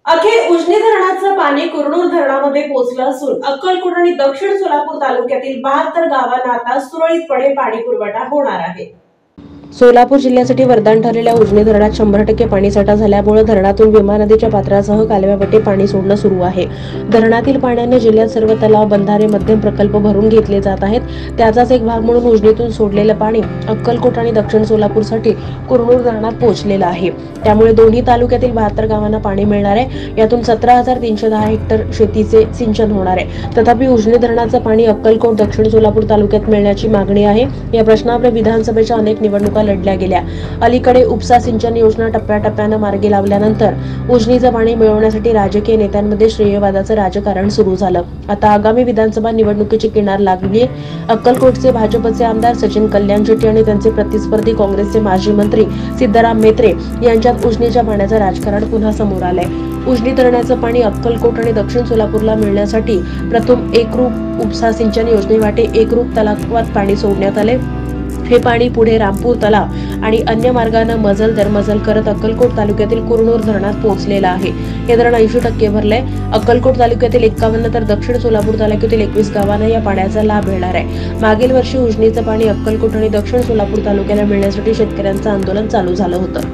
अखेर उजनी धरणाचं पाणी कुरनूर धरणामध्ये पोहोचलं असून अक्कलकोट आणि दक्षिण सोलापूर तालुक्यातील 72 गावांना आता सुरळीतपणे पाणी पुरवठा होणार आहे। सोलापूर जिल्ह्यासाठी वरदान ठरलेल्या उजनी धरणात 100% पाणीसाठा झाल्यामुळे धरणातून भीमा नदीच्या पात्रासह कालव्यावाटे पाणी सोडणं सुरू आहे। धरणातील पाण्याने जिल्ह्यात सर्व तलाव, बंधारे, मध्यम प्रकल्प भरून घेतले जात आहेत। त्याचाच एक भाग म्हणून उजनीतून सोडलेलं पाणी अक्कलकोट आणि दक्षिण सोलापूरसाठी कुरनूर धरणात पोहोचलेलं आहे। त्यामुळे दोन्ही तालुक्यातील 72 गावांना पाणी मिळणार आहे। यातून 17,310 हेक्टर शेतीचे सिंचन होणार आहे। तथापि उजनी धरणाचं पाणी अक्कलकोट, दक्षिण सोलापूर तालुक्यात मिळण्याची मागणी आहे। या प्रश्नावर विधानसभेच्या अनेक निवडणुका लढल्या गेल्या। अलीकडे उपसा सिंचन योजना टप्प्याटप्प्याने मार्गी लावल्यानंतर उजनीचं पाणी मिळवण्यासाठी राजकीय नेत्यांमध्ये श्रेयवादाचं राजकारण सुरू झालं। आता आगामी विधानसभा निवडणुकीची किनार लागली आहे। अक्कलकोटचे भाजपचे आमदार सचिन कल्याण शेट्टी आणि त्यांचे प्रतिस्पर्धी काँग्रेसचे माजी मंत्री सिद्धराम म्हेत्रे यांच्यात उजनीच्या पाण्याचं राजकारण पुन्हा समोर आलंय। उजनी धरणाचं पाणी अक्कलकोट आणि दक्षिण सोलापूरला मिळण्यासाठी प्रथम एकरूप उपसा सिंचन योजनेवाटे एकरूप तलावात पाणी सोडण्यात आले। हे पाणी पुढे रामपूर तलाव आणि अन्य मार्गाने मजल दरमजल करत अक्कलकोट तालुक्यातील कुरनूर धरणात पोहोचलेलं आहे। हे धरण 80% भरलंय। अक्कलकोट तालुक्यातील 51 तर दक्षिण सोलापूर तालुक्यातील 21 गावांना या पाण्याचा लाभ मिळणार आहे। मागील वर्षी उजनीचं पाणी अक्कलकोट आणि दक्षिण सोलापूर तालुक्याला मिळण्यासाठी शेतकऱ्यांचं आंदोलन चालू झालं होतं।